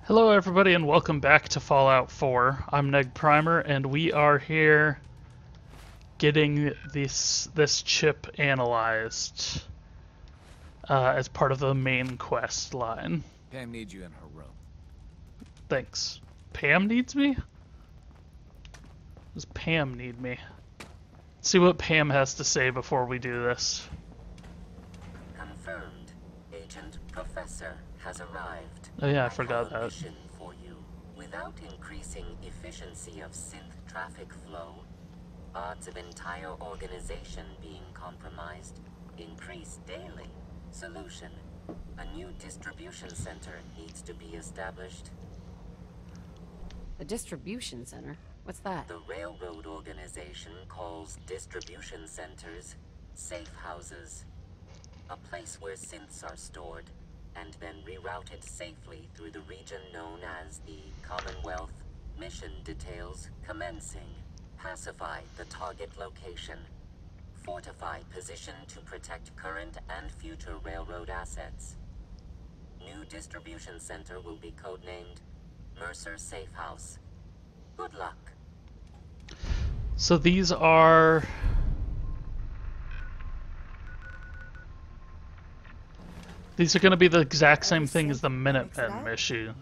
Hello everybody and welcome back to Fallout 4. I'm NegPrimer and we are here getting this chip analyzed as part of the main quest line. Pam needs you in her room. Thanks. Pam needs me? Does Pam need me? Let's see what Pam has to say before we do this. Confirmed. Agent Professor has arrived. Oh yeah, I forgot that. Mission for you. Without increasing efficiency of synth traffic flow, odds of entire organization being compromised increase daily. Solution: a new distribution center needs to be established. A distribution center? What's that? The railroad organization calls distribution centers safe houses. A place where synths are stored and then rerouted safely through the region known as the Commonwealth. Mission details commencing. Pacify the target location. Fortify position to protect current and future railroad assets. New distribution center will be codenamed Mercer Safe House. Good luck. So these are... These are going to be the exact same thing as the Minutemen issues.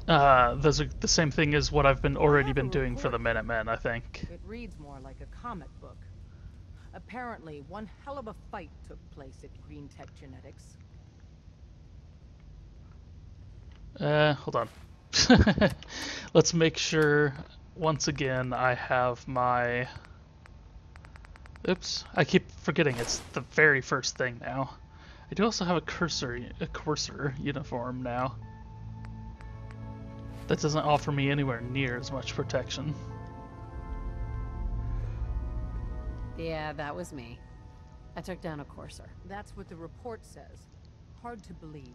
Those are the same thing as what I've already been doing for the Minutemen, I think. It reads more like a comic book. Apparently, one hell of a fight took place at Green Tech Genetics. Hold on. Let's make sure, once again, I have my... Oops, I keep forgetting it's the very first thing now. I do also have a cursor uniform now. That doesn't offer me anywhere near as much protection. Yeah, that was me. I took down a courser. That's what the report says. Hard to believe.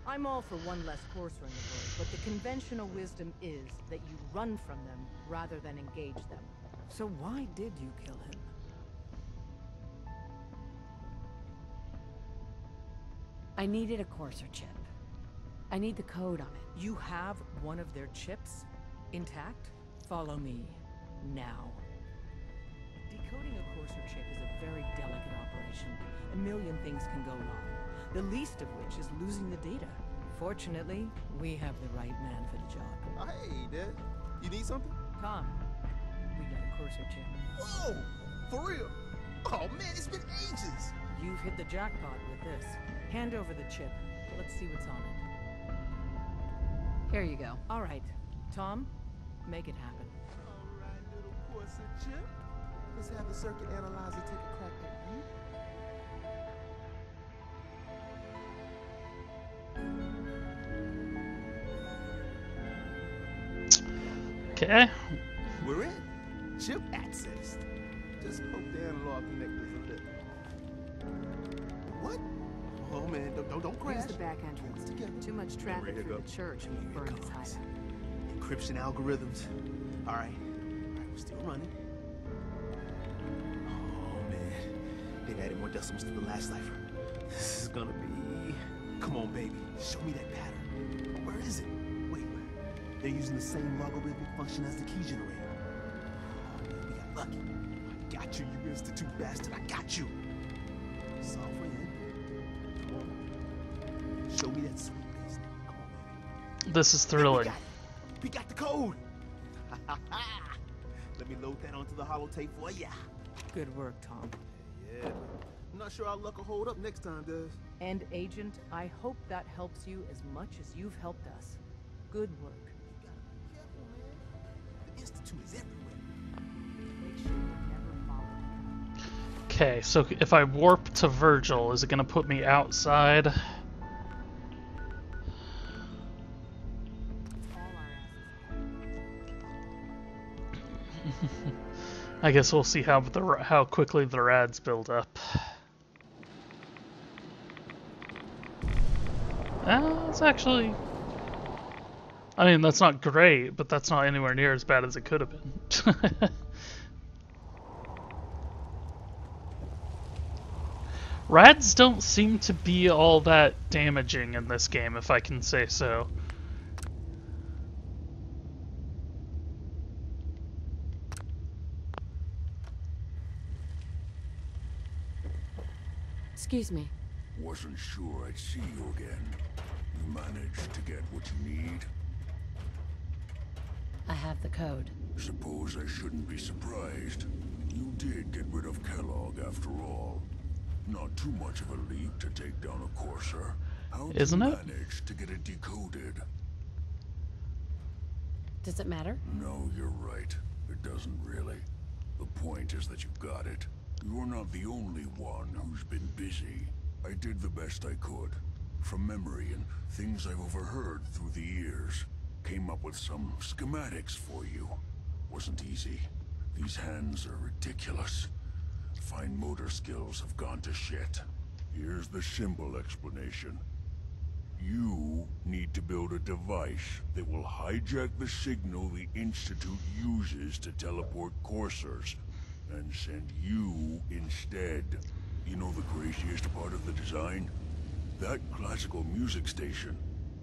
I'm all for one less courser in the world, but the conventional wisdom is that you run from them rather than engage them. So why did you kill him? I needed a courser chip. I need the code on it. You have one of their chips? Intact? Follow me. Now. Decoding a courser chip is a very delicate operation. A million things can go wrong. The least of which is losing the data. Fortunately, we have the right man for the job. Hey, Dad. You need something? Tom, we got a courser chip. Whoa! For real? Oh, man, it's been ages. You've hit the jackpot with this. Hand over the chip. Let's see what's on it. Here you go. All right. Tom, make it happen. All right, little courser chip. Let's have the circuit analyzer take a crack at you. Okay. We're in. Chip accessed. Just hope the analog connectors are lit. What? Oh man, don't crash. Here's the back entrance. Together. Too much traffic Ready to through go? the church Here will burn it his comes. hideout. Encryption algorithms. All right, we're still running. Oh man, they've added more decimals to the last cipher. This is gonna be... Come on, baby, show me that pattern. Where is it? Wait, they're using the same logarithmic function as the key generator. Oh man, we got lucky. I got you, you institute bastard. I got you. Solve for you. Come on. Show me that sweet base. Come on, baby. This is thrilling. We got the code! Let me load that onto the holotape for ya. Good work, Tom. Yeah. I'm not sure our luck will hold up next time, does. And Agent, I hope that helps you as much as you've helped us. Good work. You gotta be careful, man. The Institute is everywhere. Make sure you never follow. Okay, so if I warp to Virgil, is it going to put me outside? I guess we'll see how quickly the rads build up. It's actually... I mean, that's not great, but that's not anywhere near as bad as it could have been. Rads don't seem to be all that damaging in this game, if I can say so. Excuse me. Wasn't sure I'd see you again. You managed to get what you need? I have the code. Suppose I shouldn't be surprised. You did get rid of Kellogg after all. Not too much of a leap to take down a Courser. How'd Isn't you it? manage to get it decoded? Does it matter? No, you're right. It doesn't really. The point is that you got it. You're not the only one who's been busy. I did the best I could. From memory and things I've overheard through the years. Came up with some schematics for you. Wasn't easy. These hands are ridiculous. Fine motor skills have gone to shit. Here's the simple explanation. You need to build a device that will hijack the signal the Institute uses to teleport coursers, and send you instead. You know the craziest part of the design? That classical music station.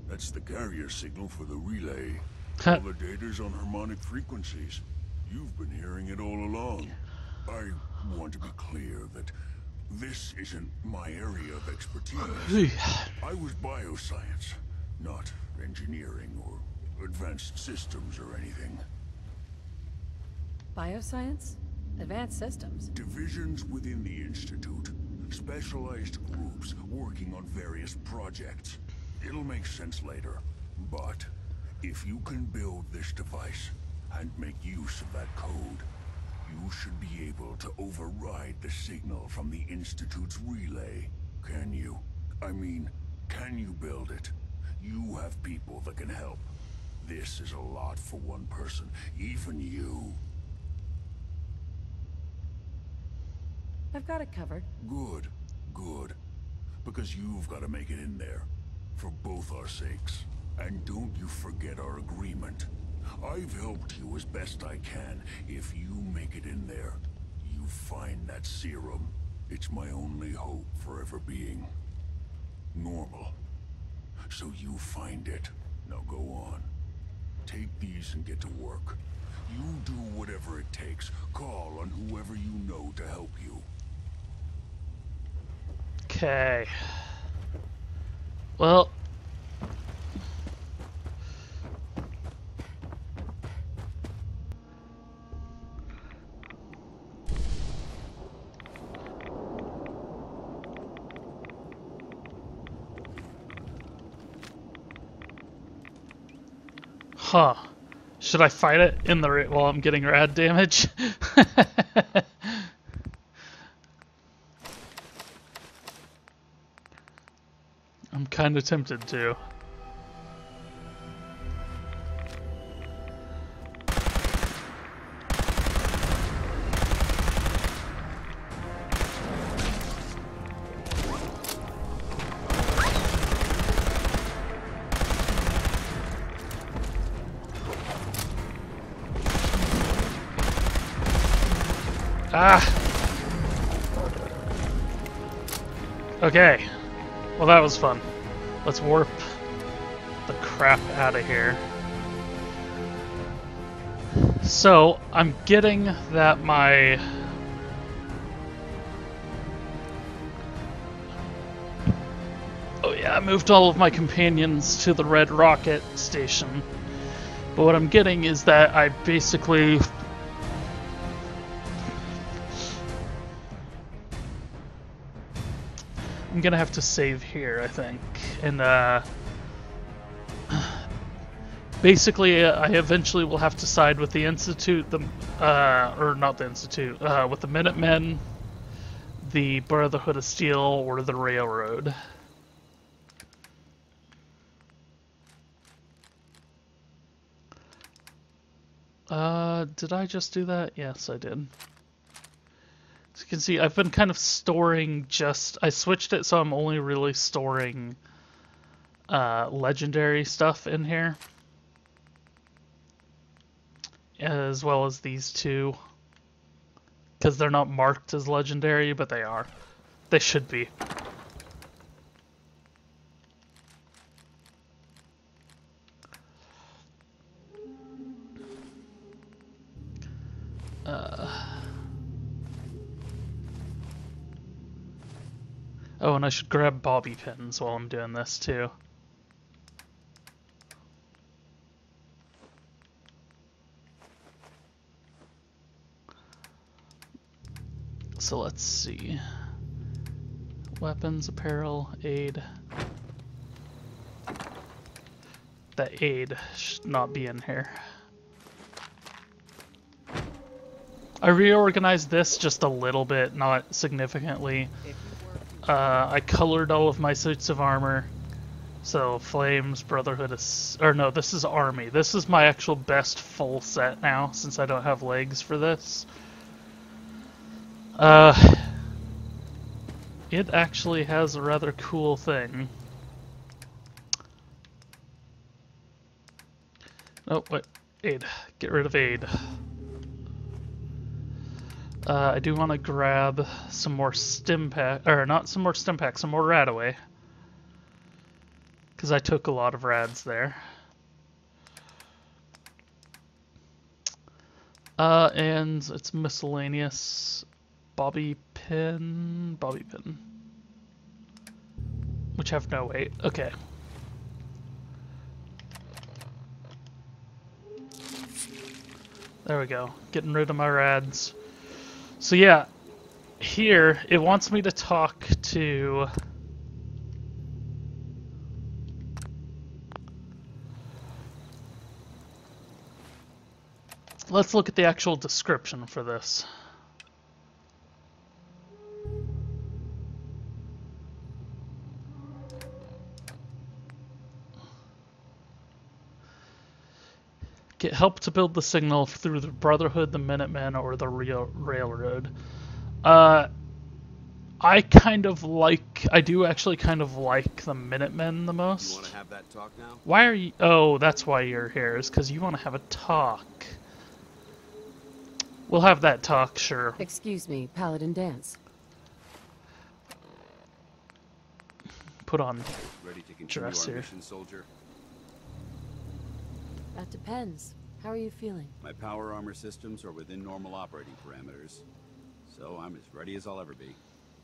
That's the carrier signal for the relay. All the data's on harmonic frequencies. You've been hearing it all along. I want to be clear that this isn't my area of expertise. I was bioscience, not engineering or advanced systems or anything. Bioscience? Advanced systems? Divisions within the Institute. Specialized groups working on various projects. It'll make sense later. But if you can build this device and make use of that code, you should be able to override the signal from the Institute's relay. Can you? I mean, can you build it? You have people that can help. This is a lot for one person, even you. I've got it covered. Good, good. Because you've got to make it in there. For both our sakes. And don't you forget our agreement. I've helped you as best I can. If you make it in there, you find that serum. It's my only hope for ever being normal. So you find it. Now go on. Take these and get to work. You do whatever it takes. Call on whoever you know to help you. Okay. Well. Huh. Should I fight it in the while I'm getting rad damage? I'm kind of tempted to. Ah! Okay. Well, that was fun. Let's warp the crap out of here. So, I'm getting that my... Oh yeah, I moved all of my companions to the Red Rocket station. But what I'm getting is that I basically... I'm gonna have to save here, I think. And, basically, I eventually will have to side with the Institute, or not the Institute, with the Minutemen, the Brotherhood of Steel, or the Railroad. Did I just do that? Yes, I did. As you can see, I've been kind of storing I switched it so I'm only really storing legendary stuff in here. As well as these two. Because they're not marked as legendary, but they are. They should be. Oh, and I should grab bobby pins while I'm doing this too. So let's see. Weapons, apparel, aid. That aid should not be in here. I reorganized this just a little bit, not significantly. I colored all of my suits of armor. So, Flames, Brotherhood, or no, this is Army. This is my actual best full set now, since I don't have legs for this. It actually has a rather cool thing. Oh, wait. Aid. Get rid of aid. I do want to grab some more stim pack, or not some more stim pack, some more Radaway. Because I took a lot of rads there. And it's miscellaneous. Bobby pin. Which have no weight. Okay. There we go. Getting rid of my rads. So yeah, here it wants me to talk to let's look at the actual description for this. Get help to build the signal through the Brotherhood, the Minutemen, or the Railroad. I do actually kind of like the Minutemen the most. You want to have that talk now? Why are you... Oh, that's why you're here, is because you want to have a talk. We'll have that talk, sure. Excuse me, Paladin Dance. Put on Ready to continue dress our here. mission, soldier? That depends. How are you feeling? My power armor systems are within normal operating parameters, so I'm as ready as I'll ever be.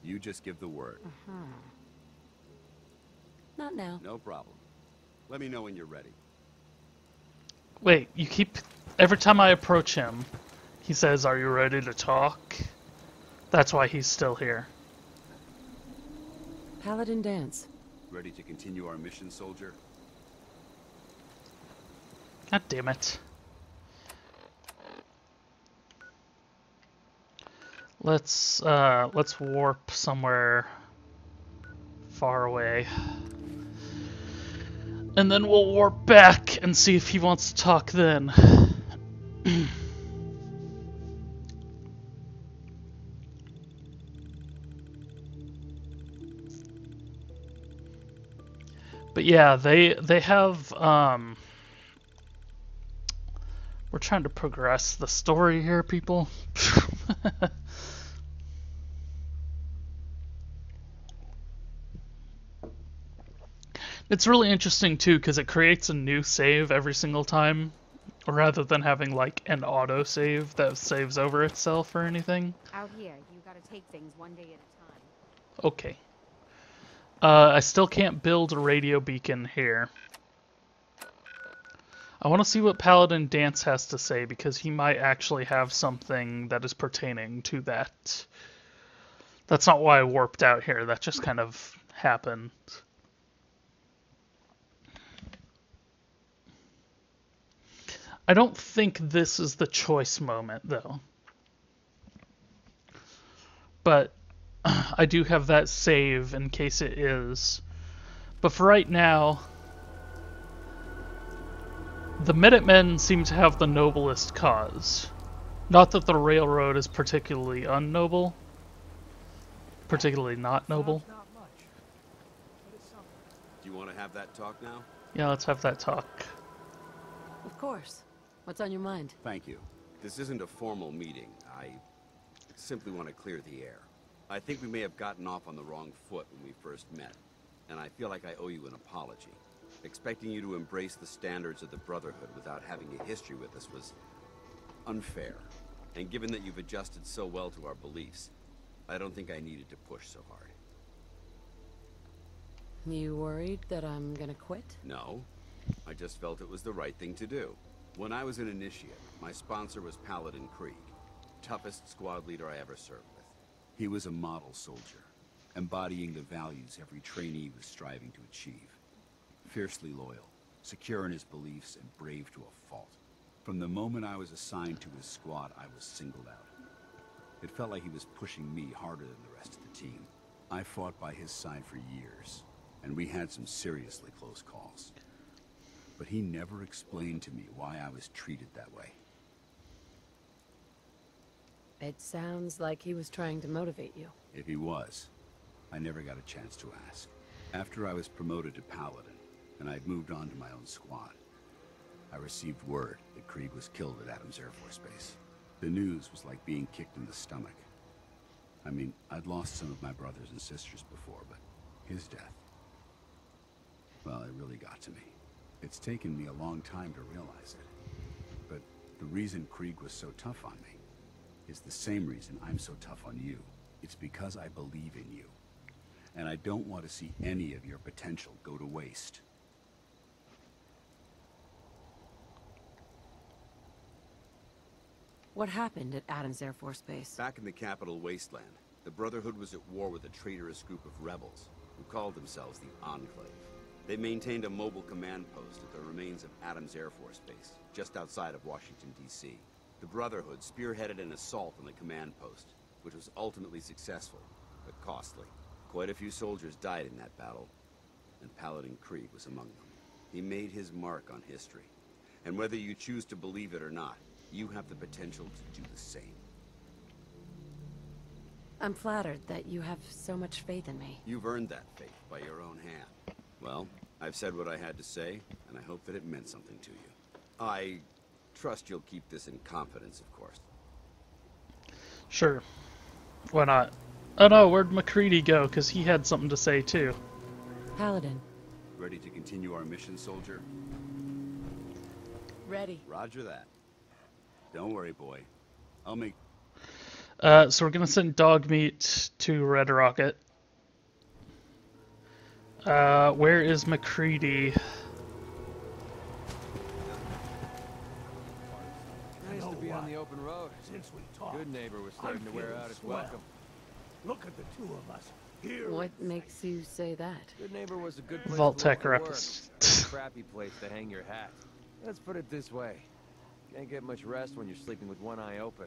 You just give the word. Not now. No problem. Let me know when you're ready. Wait, you keep... Every time I approach him, he says, "Are you ready to talk?" That's why he's still here. Paladin Dance. Ready to continue our mission, soldier? God damn it. Let's warp somewhere far away. And then we'll warp back and see if he wants to talk then. But yeah, they have we're trying to progress the story here, people. It's really interesting too because it creates a new save every single time rather than having like an auto save that saves over itself or anything. Out here, you gotta take things one day at a time. Okay. I still can't build a radio beacon here. I want to see what Paladin Dance has to say because he might actually have something that is pertaining to that. That's not why I warped out here, that just kind of happened. I don't think this is the choice moment, though. But I do have that save in case it is. But for right now, the Minutemen seem to have the noblest cause. Not that the Railroad is particularly unnoble. Particularly not noble. Do you want to have that talk now? Yeah, let's have that talk. Of course. What's on your mind? Thank you. This isn't a formal meeting. I simply want to clear the air. I think we may have gotten off on the wrong foot when we first met, and I feel like I owe you an apology. Expecting you to embrace the standards of the Brotherhood without having a history with us was unfair. And given that you've adjusted so well to our beliefs, I don't think I needed to push so hard. You worried that I'm gonna quit? No, I just felt it was the right thing to do. When I was an initiate, my sponsor was Paladin Krieg, toughest squad leader I ever served with. He was a model soldier, embodying the values every trainee was striving to achieve. Fiercely loyal, secure in his beliefs, and brave to a fault. From the moment I was assigned to his squad, I was singled out. It felt like he was pushing me harder than the rest of the team. I fought by his side for years, and we had some seriously close calls. But he never explained to me why I was treated that way. It sounds like he was trying to motivate you. If he was, I never got a chance to ask. After I was promoted to Paladin, and I'd moved on to my own squad, I received word that Krieg was killed at Adams Air Force Base. The news was like being kicked in the stomach. I mean, I'd lost some of my brothers and sisters before, but his death, well, it really got to me. It's taken me a long time to realize it. But the reason Krieg was so tough on me is the same reason I'm so tough on you. It's because I believe in you. And I don't want to see any of your potential go to waste. What happened at Adams Air Force Base? Back in the capital wasteland, the Brotherhood was at war with a traitorous group of rebels who called themselves the Enclave. They maintained a mobile command post at the remains of Adams Air Force Base, just outside of Washington, D.C. The Brotherhood spearheaded an assault on the command post, which was ultimately successful, but costly. Quite a few soldiers died in that battle, and Paladin Krieg was among them. He made his mark on history, and whether you choose to believe it or not, you have the potential to do the same. I'm flattered that you have so much faith in me. You've earned that faith by your own hand. Well, I've said what I had to say, and I hope that it meant something to you. I trust you'll keep this in confidence, of course. Sure. Why not? Oh no, where'd MacCready go? Because he had something to say too. Paladin. Ready to continue our mission, soldier? Ready. Roger that. Don't worry, boy. I'll make... So we're gonna send Dogmeat to Red Rocket. Where is MacCready? Nice to be on the open road. Since we talked, Good neighbor was starting to wear out his welcome. Look at the two of us here. What makes you say that? Good neighbor was a good place Vault-Tec to look for reps. work, and a crappy place to hang your hat. Let's put it this way. Can't get much rest when you're sleeping with one eye open.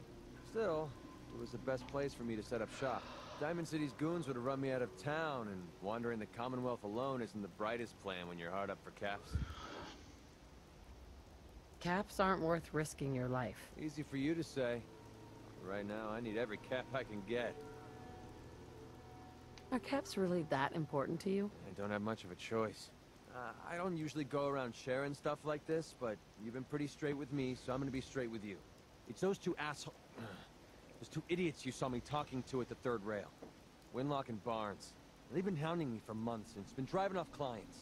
Still, it was the best place for me to set up shop. Diamond City's goons would have run me out of town, and wandering the Commonwealth alone isn't the brightest plan when you're hard up for caps. Caps aren't worth risking your life. Easy for you to say. Right now, I need every cap I can get. Are caps really that important to you? I don't have much of a choice. I don't usually go around sharing stuff like this, but you've been pretty straight with me, so I'm gonna be straight with you. It's those two those two idiots you saw me talking to at the third rail. Winlock and Barnes. They've been hounding me for months, and it's been driving off clients.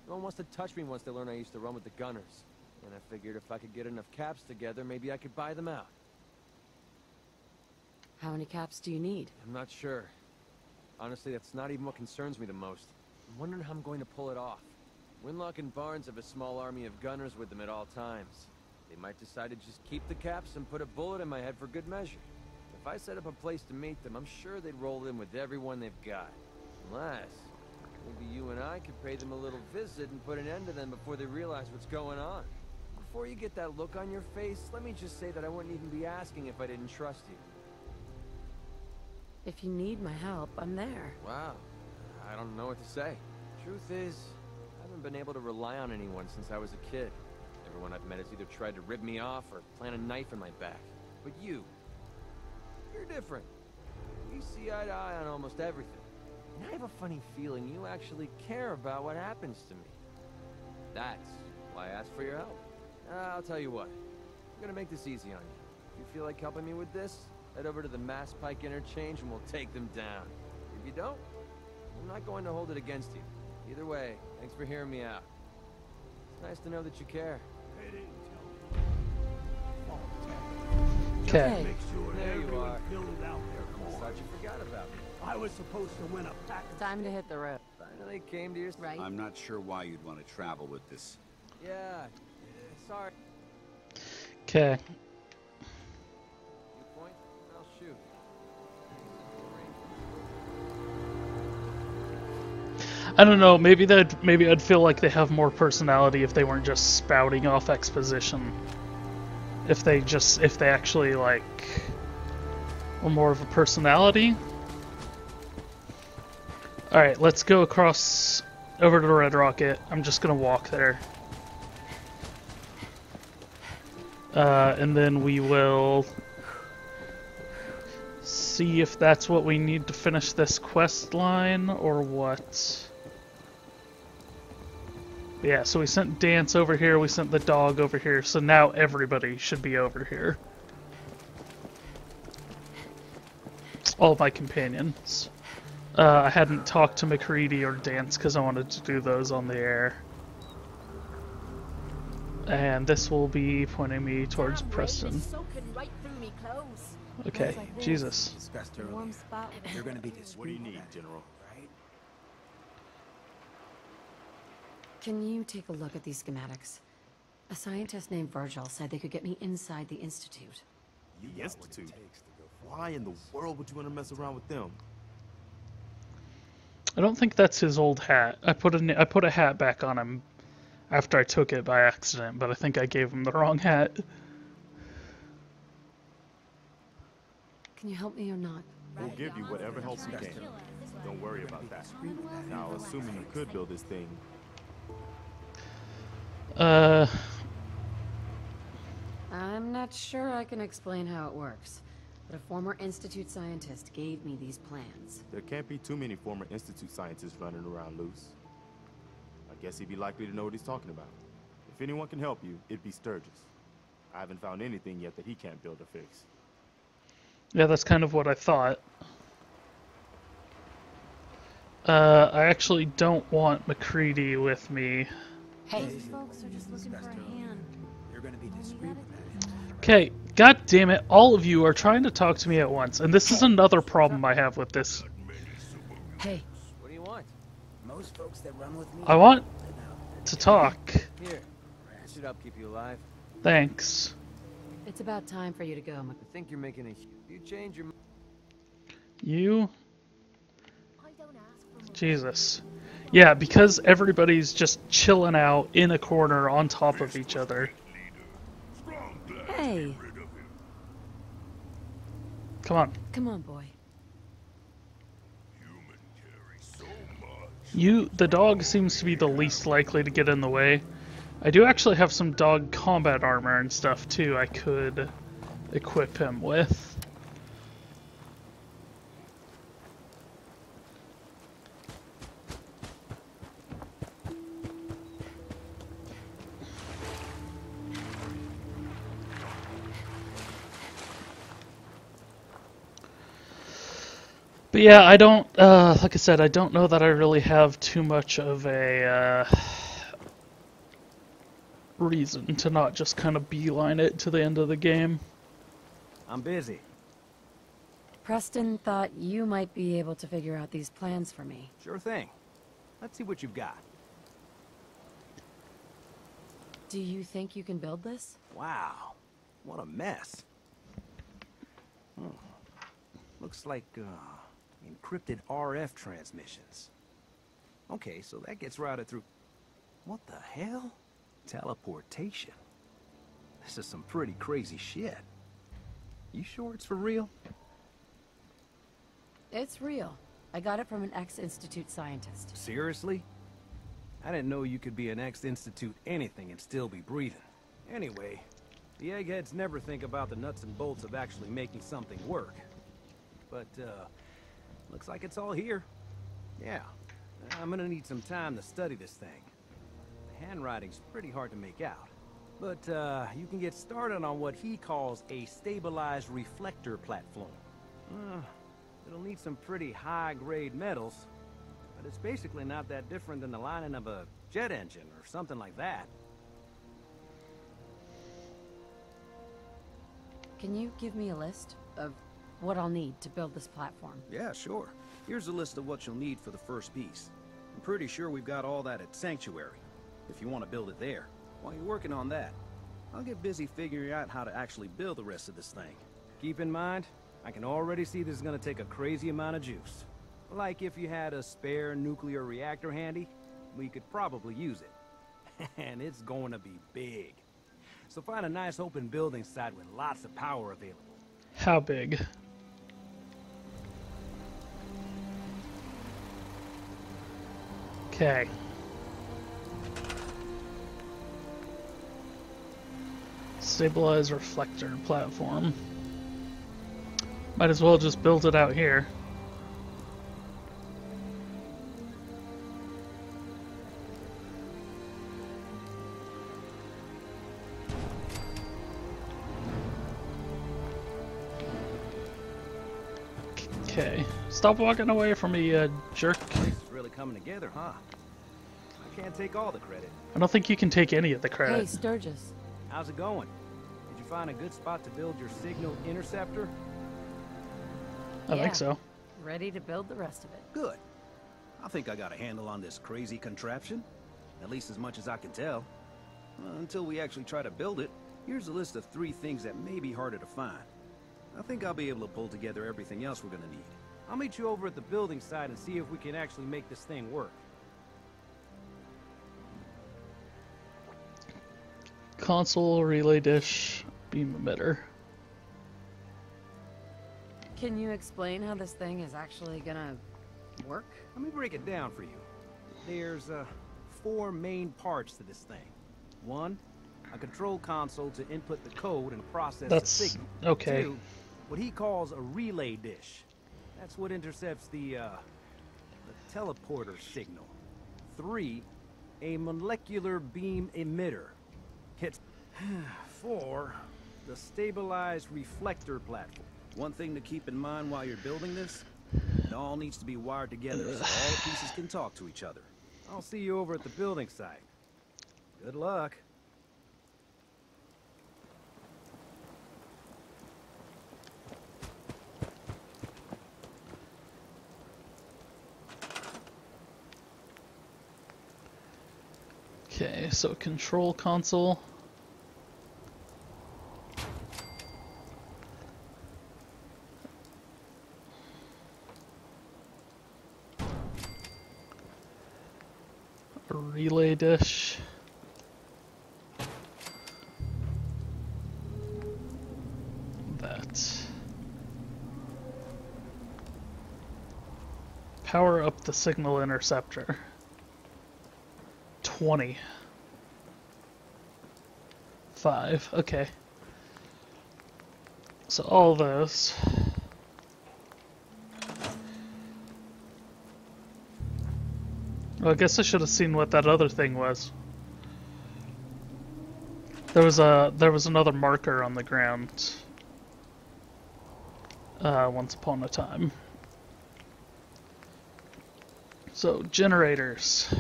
No one wants to touch me once they learn I used to run with the Gunners. And I figured if I could get enough caps together, maybe I could buy them out. How many caps do you need? I'm not sure. Honestly, that's not even what concerns me the most. I'm wondering how I'm going to pull it off. Winlock and Barnes have a small army of gunners with them at all times. They might decide to just keep the caps and put a bullet in my head for good measure. If I set up a place to meet them, I'm sure they'd roll in with everyone they've got. Unless, maybe you and I could pay them a little visit and put an end to them before they realize what's going on. Before you get that look on your face, let me just say that I wouldn't even be asking if I didn't trust you. If you need my help, I'm there. Wow. I don't know what to say. Truth is, I haven't been able to rely on anyone since I was a kid. Everyone I've met has either tried to rip me off or plant a knife in my back. But you're different. We see eye to eye on almost everything. And I have a funny feeling you actually care about what happens to me. That's why I asked for your help. I'll tell you what. I'm gonna make this easy on you. If you feel like helping me with this, Head over to the Mass Pike interchange and we'll take them down. If you don't, I'm not going to hold it against you. Either way, thanks for hearing me out. It's nice to know that you care. Okay. Make sure There you everyone are. filled out their Thought corn. you forgot about me. I was supposed to win a pack of... Time to hit the road. Finally came to your... Right? I'm not sure why you'd want to travel with this. Yeah, sorry. Okay. You point, I'll shoot. I don't know, maybe I'd feel like they have more personality if they weren't just spouting off exposition. If they actually like were more of a personality. Alright, let's go across over to Red Rocket. I'm just gonna walk there. And then we will see if that's what we need to finish this quest line or what. Yeah, so we sent Dance over here, we sent the dog over here, so now everybody should be over here. All my companions. I hadn't talked to McCready or Dance because I wanted to do those on the air. And this will be pointing me towards Preston. Right through me clothes. Okay, like this. Jesus. Discussed A warm earlier. spot with a You're gonna be discreet. What do you with need, that, General? Right? Can you take a look at these schematics? A scientist named Virgil said they could get me inside the Institute. The Institute? Why in the world would you want to mess around with them? I don't think that's his old hat. I put a hat back on him after I took it by accident, but I think I gave him the wrong hat. Can you help me or not? We'll give you whatever help we can. Don't worry about that. Now, assuming you could build this thing, I'm not sure I can explain how it works, but a former Institute scientist gave me these plans. there can't be too many former Institute scientists running around loose. I guess he'd be likely to know what he's talking about. If anyone can help you, it'd be Sturgis. I haven't found anything yet that he can't build or fix. Yeah, that's kind of what I thought. I actually don't want McCready with me. Hey, These folks are just looking for a hand. You're gonna be discreet with that. Okay, god damn it, all of you are trying to talk to me at once, and this is another problem I have with this. hey, What do you want? Most folks that run with me... I want to talk. Here. This should help keep you alive. Thanks. it's about time for you to go, I think you're making a... You change your... You? I don't ask for Jesus. Yeah, because everybody's just chilling out in a corner on top of each other. Hey, Come on. come on, boy. The dog seems to be the least likely to get in the way. I do actually have some dog combat armor and stuff too I could equip him with. But yeah, I don't, like I said, I don't know that I really have too much of a reason to not just kind of beeline it to the end of the game. I'm busy. Preston thought you might be able to figure out these plans for me. Sure thing. Let's see what you've got. Do you think you can build this? Wow. What a mess. Looks like, encrypted RF transmissions. Okay, so that gets routed through... What the hell? Teleportation. This is some pretty crazy shit. You sure it's for real? It's real. I got it from an ex-Institute scientist. Seriously? I didn't know you could be an ex-Institute anything and still be breathing. Anyway, the eggheads never think about the nuts and bolts of actually making something work. But, looks like it's all here. Yeah, I'm gonna need some time to study this thing. The handwriting's pretty hard to make out. But, you can get started on what he calls a stabilized reflector platform. It'll need some pretty high-grade metals, but it's basically not that different than the lining of a jet engine or something like that. Can you give me a list of what I'll need to build this platform? Yeah, sure. Here's a list of what you'll need for the first piece. I'm pretty sure we've got all that at Sanctuary, if you want to build it there. While you're working on that, I'll get busy figuring out how to actually build the rest of this thing. Keep in mind, I can already see this is gonna take a crazy amount of juice. Like if you had a spare nuclear reactor handy, we could probably use it. And it's going to be big. So find a nice open building site with lots of power available. How big? Okay. Stabilize reflector platform. Might as well just build it out here. Okay. Stop walking away from me, jerk. This is really coming together, huh? I can't take all the credit. I don't think you can take any of the credit. Hey, Sturgis. How's it going? Did you find a good spot to build your signal interceptor? I think so. Ready to build the rest of it. Good. I think I got a handle on this crazy contraption. At least as much as I can tell. Until we actually try to build it, here's a list of 3 things that may be harder to find. I think I'll be able to pull together everything else we're gonna need. I'll meet you over at the building site and see if we can actually make this thing work. Console, relay dish, beam emitter. Can you explain how this thing is actually gonna work? Let me break it down for you. There's 4 main parts to this thing. 1, a control console to input the code and process the signal. Okay. 2, what he calls a relay dish. That's what intercepts the teleporter signal. 3, a molecular beam emitter. It's 4, the stabilized reflector platform. One thing to keep in mind while you're building this, it all needs to be wired together so all the pieces can talk to each other. I'll see you over at the building site. Good luck. Okay, so control console. A relay dish. That. Power up the signal interceptor. 20. 5, okay. So all those. Well, I guess I should have seen what that other thing was. There was another marker on the ground. Once upon a time. So generators.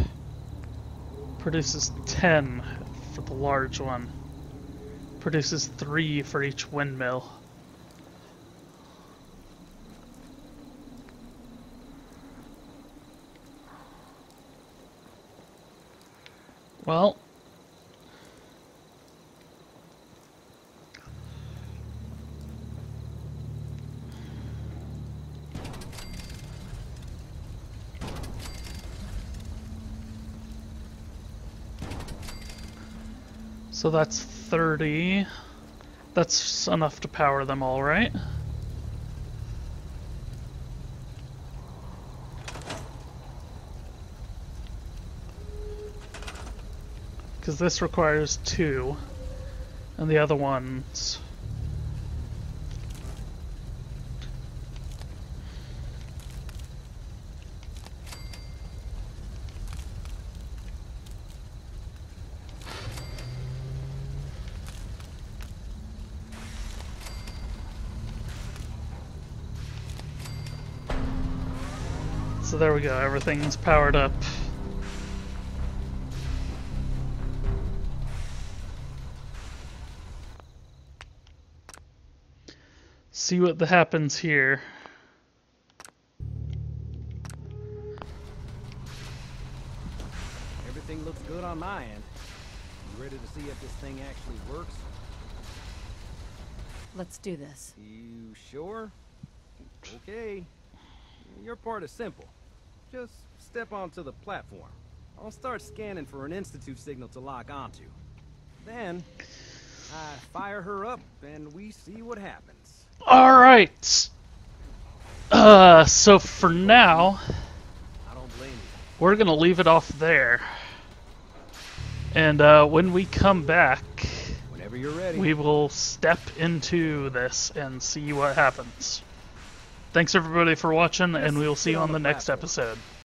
Produces 10 for the large one. Produces 3 for each windmill. Well, so that's 30. That's enough to power them all, right? Because this requires 2, and the other ones... So there we go, everything's powered up. See what happens here. Everything looks good on my end. You ready to see if this thing actually works? Let's do this. You sure? Okay. Your part is simple. Just step onto the platform. I'll start scanning for an Institute signal to lock onto. Then, I fire her up and we see what happens. Alright! So for now, I don't blame you. we're gonna leave it off there. And when we come back, Whenever you're ready. we will step into this and see what happens. Thanks everybody for watching, and we will see you on the next episode.